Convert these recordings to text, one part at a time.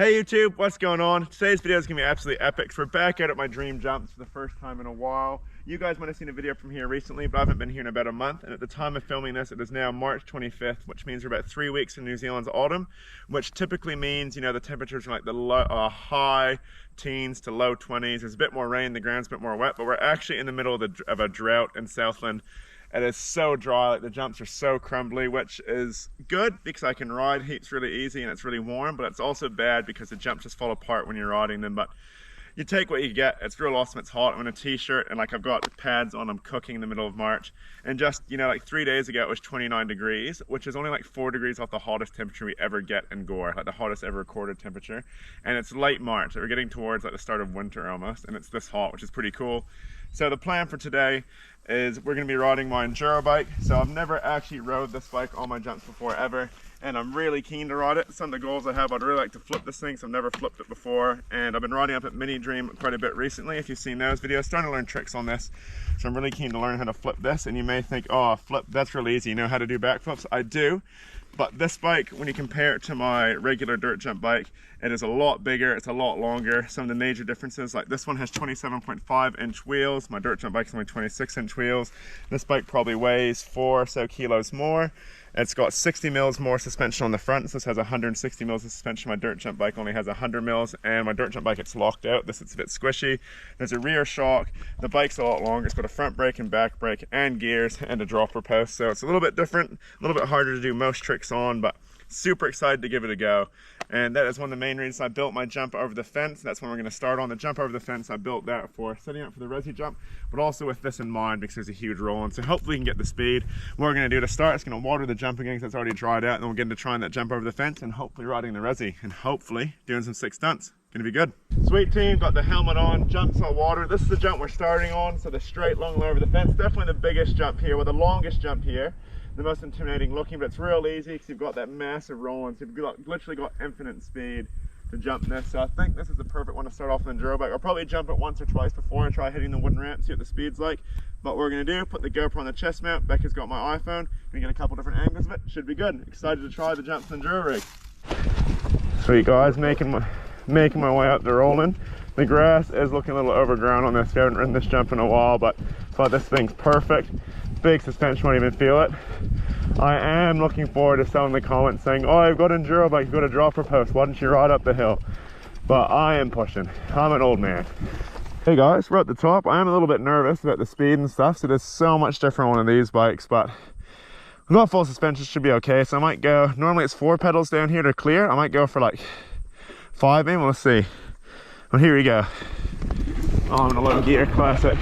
Hey YouTube, what's going on? Today's video is going to be absolutely epic. So we're back out at my dream jumps for the first time in a while. You guys might have seen a video from here recently, but I haven't been here in about a month. And at the time of filming this, it is now March 25th, which means we're about 3 weeks in New Zealand's autumn, which typically means, you know, the temperatures are like the high teens to low 20s. There's a bit more rain, the ground's a bit more wet, but we're actually in the middle of a drought in Southland. It is so dry, like the jumps are so crumbly, which is good because I can ride heaps really easy and it's really warm, but it's also bad because the jumps just fall apart when you're riding them. But you take what you get. It's real awesome. It's hot. I'm in a t-shirt and like I've got pads on. I'm cooking in the middle of March, and just, you know, like 3 days ago it was 29 degrees, which is only like 4 degrees off the hottest temperature we ever get in Gore, like the hottest ever recorded temperature. And it's late March, so we're getting towards like the start of winter almost, and it's this hot, which is pretty cool. So the plan for today is we're going to be riding my Enduro bike. So I've never actually rode this bike on my jumps before ever, and I'm really keen to ride it. Some of the goals I have, I'd really like to flip this thing, so I've never flipped it before, and I've been riding up at Mini Dream quite a bit recently. If you've seen those videos, starting to learn tricks on this, so I'm really keen to learn how to flip this. And you may think, oh, flip, that's really easy, you know how to do backflips. I do, but this bike, when you compare it to my regular dirt jump bike, it is a lot bigger, it's a lot longer. Some of the major differences, like this one has 27.5-inch wheels, my dirt jump bike's only 26-inch wheels. This bike probably weighs 4 or so kilos more. It's got 60 mils more suspension on the front. So this has 160 mils of suspension. My dirt jump bike only has 100 mils, and my dirt jump bike, it's locked out. This is a bit squishy. There's a rear shock. The bike's a lot longer. It's got a front brake and back brake and gears and a dropper post. So it's a little bit different, a little bit harder to do most tricks on, but super excited to give it a go. And that is one of the main reasons I built my jump over the fence. That's when we're going to start on. The jump over the fence, I built that for setting up for the resi jump, but also with this in mind because there's a huge roll on. So hopefully we can get the speed. What we're going to do to start is going to water the jump again because it's already dried out, and then we'll get into trying that jump over the fence and hopefully riding the resi and hopefully doing some sick stunts. Gonna be good. Sweet team, got the helmet on, jumps on water. This is the jump we're starting on, so the straight long line over the fence. Definitely the biggest jump here, well, the longest jump here. The most intimidating looking, but it's real easy because you've got that massive roll on, so you've literally got infinite speed to jump this. So I think this is the perfect one to start off with an Enduro bike. I'll probably jump it once or twice before and try hitting the wooden ramp, see what the speed's like. But what we're gonna do, put the GoPro on the chest mount. Becca's got my iPhone. We get a couple different angles of it. Should be good. Excited to try the jumps in the Enduro rig. Sweet guys, making my way up the rolling. The grass is looking a little overgrown on this. We haven't ridden this jump in a while, but I thought this thing's perfect. Big suspension, won't even feel it. I am looking forward to some of the comments saying, oh, I've got an Enduro bike, you've got a dropper post, why don't you ride up the hill? But I am pushing. I'm an old man. Hey guys, we're at the top. I am a little bit nervous about the speed and stuff, so there's so much different on one of these bikes, but I've got full suspension, should be okay. So I might go, normally it's 4 pedals down here to clear. I might go for like 5 maybe, we'll see. Well, here we go. Oh, I'm in a low gear, classic.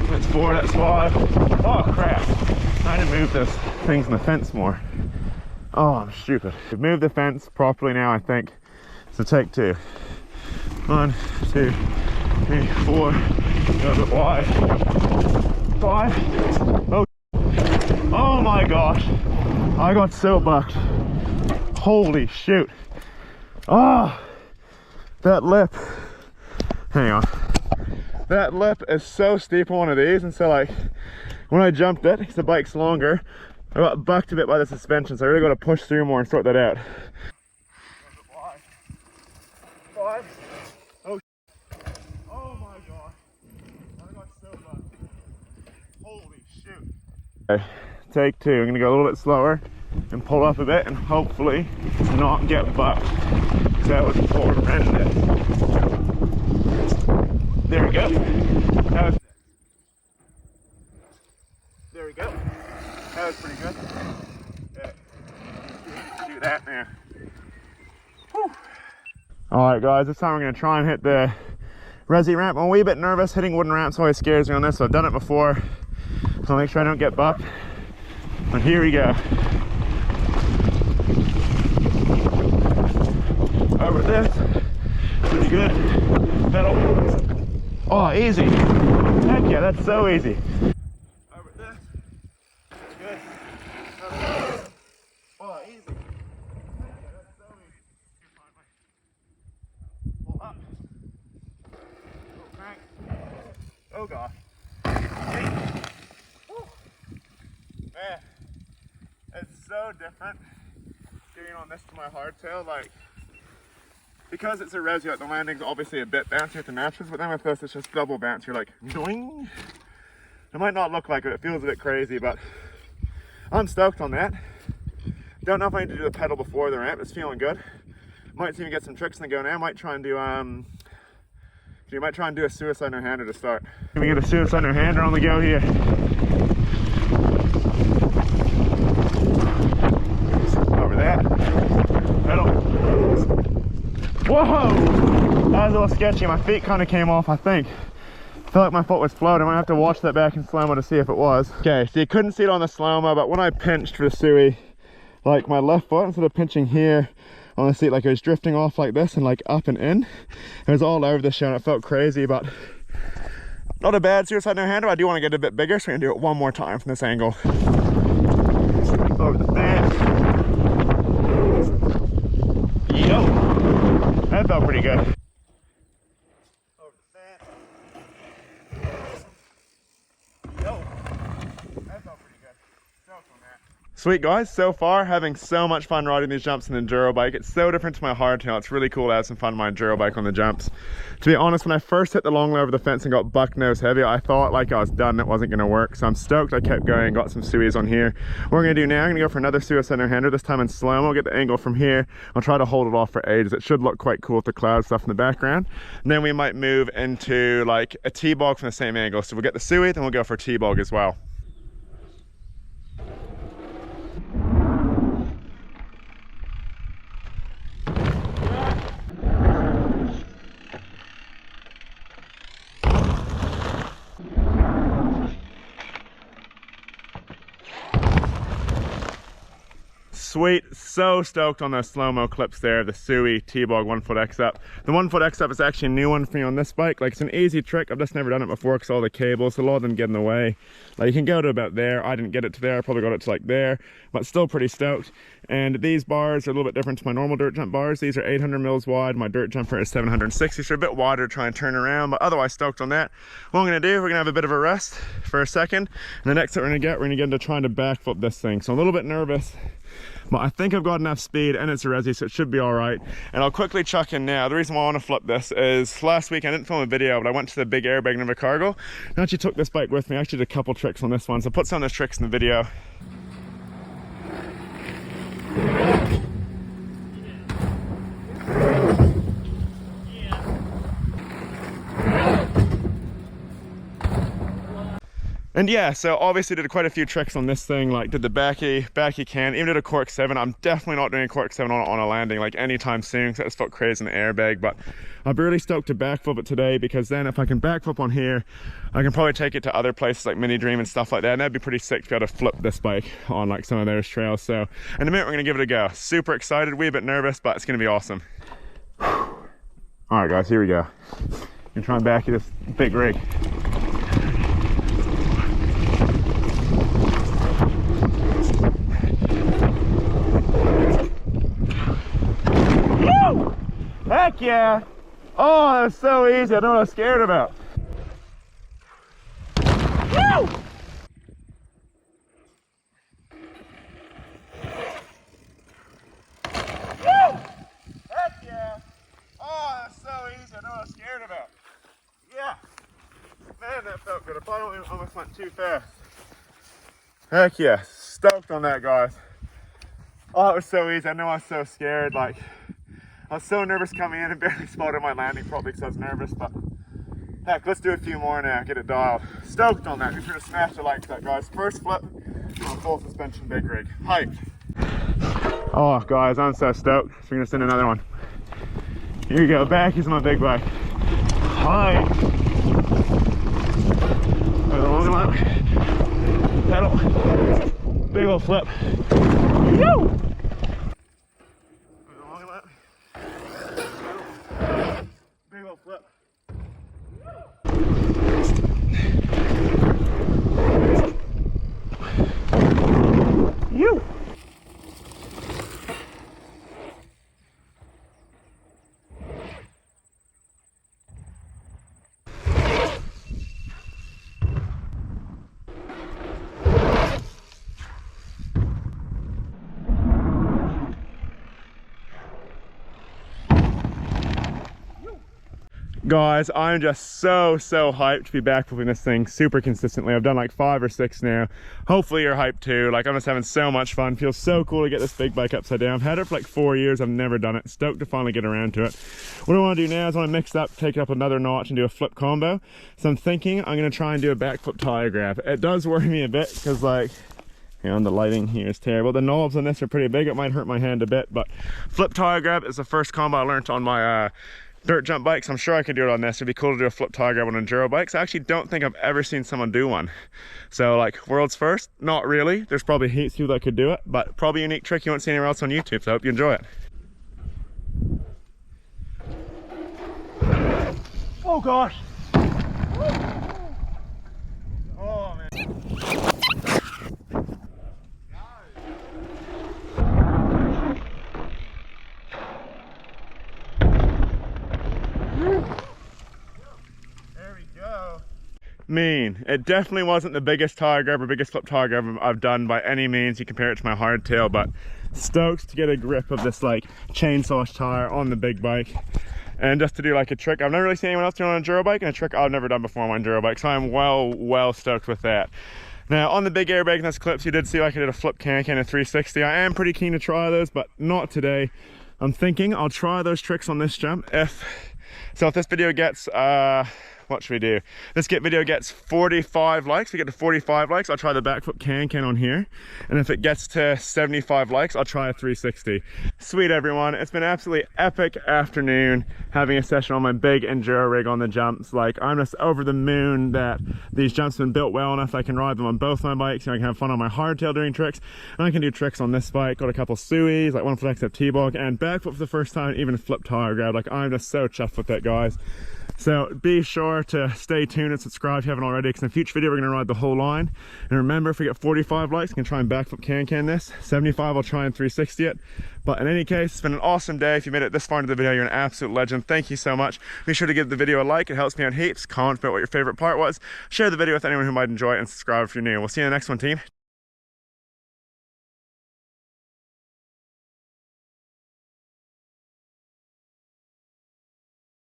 That's 4, that's 5. Oh crap, I need to move those things in the fence more. Oh, I'm stupid. We've moved the fence properly now, I think. So take 2. 1, 2, 3, 4. Go a bit wide. 5. Oh, oh my gosh. I got so bucked. Holy shoot. Oh, that lip. Hang on. That lip is so steep on one of these, and so like when I jumped it, because the bike's longer, I got bucked a bit by the suspension, so I really got to push through more and sort that out. 5. Oh, oh my gosh, I got so bucked. Holy shoot. Okay, take 2. I'm gonna go a little bit slower and pull up a bit and hopefully not get bucked. That was horrendous. There we go. There we go. That was pretty good. Yeah. Do that now. Alright guys, this time we're going to try and hit the resi ramp. I'm a wee bit nervous. Hitting wooden ramps always scares me on this, so I've done it before. So I'll make sure I don't get bucked. But here we go. Over this. Pretty good. Pedal. Oh, easy. Heck yeah, that's so easy. Over this. Good. Over this. Oh, easy. Heck yeah, that's so easy. Here, finally. Pull up. Oh, crank. Oh, gosh. Man, it's so different getting on this to my hardtail. Like, because it's a resi, like the landing's obviously a bit bouncy with the mattress, but then with this, it's just double bounce. You're like, doing. It might not look like it, it feels a bit crazy, but I'm stoked on that. Don't know if I need to do the pedal before the ramp, it's feeling good. Might even get some tricks in the go now. Might try and do you might try and do a suicide no-hander to start. We get a suicide no-hander on the go here. Over that. Pedal. Whoa! That was a little sketchy. My feet kind of came off, I think. I feel like my foot was floating. I might have to watch that back in slow-mo to see if it was. Okay, so you couldn't see it on the slow-mo, but when I pinched for the Sui, like my left foot, instead of pinching here on the seat, like it was drifting off like this and like up and in. It was all over the show and it felt crazy, but not a bad suicide no-hander. I do want to get it a bit bigger, so we're gonna do it one more time from this angle. Over the fence. Yo! That felt pretty good. Over the fence. Yo! That felt pretty good. Stoked on that. Sweet guys, so far having so much fun riding these jumps in the Enduro bike. It's so different to my hardtail. It's really cool to have some fun on my Enduro bike on the jumps. To be honest, when I first hit the long low over the fence and got buck nose heavy, I thought like I was done, it wasn't gonna work. So I'm stoked I kept going, got some Suis on here. What we're gonna do now, I'm gonna go for another suicide no-hander, this time in slow-mo, get the angle from here. I'll try to hold it off for ages. It should look quite cool with the cloud stuff in the background. And then we might move into like a T-bog from the same angle. So we'll get the Sui, then we'll go for a T-bog as well. Sweet, so stoked on those slow-mo clips there, the Sui T-bog 1 foot X up. The 1 foot X up is actually a new one for me on this bike. Like, it's an easy trick. I've just never done it before because all the cables, a lot of them get in the way. Like, you can go to about there. I didn't get it to there. I probably got it to like there, but still pretty stoked. And these bars are a little bit different to my normal dirt jump bars. These are 800 mils wide. My dirt jumper is 760, so a bit wider to try and turn around, but otherwise stoked on that. What I'm gonna do, we're gonna have a bit of a rest for a second. And the next that we're gonna get into trying to backflip this thing. So I'm a little bit nervous, but I think I've got enough speed and it's a resi, so it should be all right. And I'll quickly chuck in now, the reason why I want to flip this is last week I didn't film a video, but I went to the big airbag Never Cargo. I actually took this bike with me. I actually did a couple tricks on this one, so I'll put some of those tricks in the video. And yeah, so obviously did quite a few tricks on this thing, like did the backy can, even did a cork 7. I'm definitely not doing a cork 7 on a landing like anytime soon, because that's felt crazy in the airbag. But I'm really stoked to backflip it today, because then if I can backflip on here, I can probably take it to other places like Mini Dream and stuff like that, and that'd be pretty sick to be able to flip this bike on like some of those trails. So in a minute we're gonna give it a go. Super excited, wee bit nervous, but it's gonna be awesome. All right guys, here we go. I'm gonna try and backy this big rig. Heck yeah! Oh, that was so easy. I don't know what I was scared about. Woo! Woo! Heck yeah! Oh, that was so easy. I know what I was scared about. Yeah. Man, that felt good. I probably almost went too fast. Heck yeah. Stoked on that, guys. Oh, it was so easy. I know I was so scared. Like, I was so nervous coming in and barely spotted my landing probably because I was nervous, but heck, let's do a few more now, get it dialed. Stoked on that. Be sure to smash the like to that, guys. First flip on full suspension big rig. Hyped. Oh, guys, I'm so stoked. So we're gonna send another one. Here you go, back is my big bike. Hyped. Pedal. Big old flip. Yo! Big old flip. You. Guys, I'm just so hyped to be backflipping this thing super consistently. I've done like 5 or 6 now. Hopefully you're hyped too. Like, I'm just having so much fun. Feels so cool to get this big bike upside down. I've had it for like 4 years. I've never done it. Stoked to finally get around to it. What I want to do now is I want to mix it up, take it up another notch and do a flip combo. So I'm thinking I'm going to try and do a backflip tire grab. It does worry me a bit because, like, you know, the lighting here is terrible. The knobs on this are pretty big. It might hurt my hand a bit, but flip tire grab is the first combo I learned on my dirt jump bikes. I'm sure I can do it on this. It'd be cool to do a flip tire grab on enduro bikes. I actually don't think I've ever seen someone do one. So, like, world's first? Not really. There's probably heaps of people that could do it, but probably a unique trick you won't see anywhere else on YouTube, so I hope you enjoy it. Oh gosh! Oh man. Mean. It definitely wasn't the biggest tire grab or biggest flip tire grab I've done by any means. You compare it to my hardtail, but stoked to get a grip of this like chainsaw tire on the big bike and just to do like a trick I've never really seen anyone else do on an enduro bike and a trick I've never done before on my enduro bike, so I'm well stoked with that. Now on the big airbag in this clips you did see like I did a flip can-can and 360. I am pretty keen to try those, but not today. I'm thinking I'll try those tricks on this jump if this video gets what should we do? This video gets 45 likes. If we get to 45 likes, I'll try the backflip can-can on here. And if it gets to 75 likes, I'll try a 360. Sweet, everyone. It's been an absolutely epic afternoon having a session on my big enduro rig on the jumps. Like, I'm just over the moon that these jumps have been built well enough that I can ride them on both my bikes. And I can have fun on my hardtail doing tricks. And I can do tricks on this bike. Got a couple suies, like one foot XF T-bog, and backflip for the first time, even a flip tire grab. Like, I'm just so chuffed with that, guys. So be sure to stay tuned and subscribe if you haven't already, because in the future video we're going to ride the whole line. And remember, if we get 45 likes, I can try and backflip can this. 75 I'll try and 360 it. But in any case, it's been an awesome day. If you made it this far into the video, you're an absolute legend. Thank you so much. Be sure to give the video a like. It helps me out heaps. Comment about what your favorite part was. Share the video with anyone who might enjoy it, and subscribe if you're new. We'll see you in the next one, team.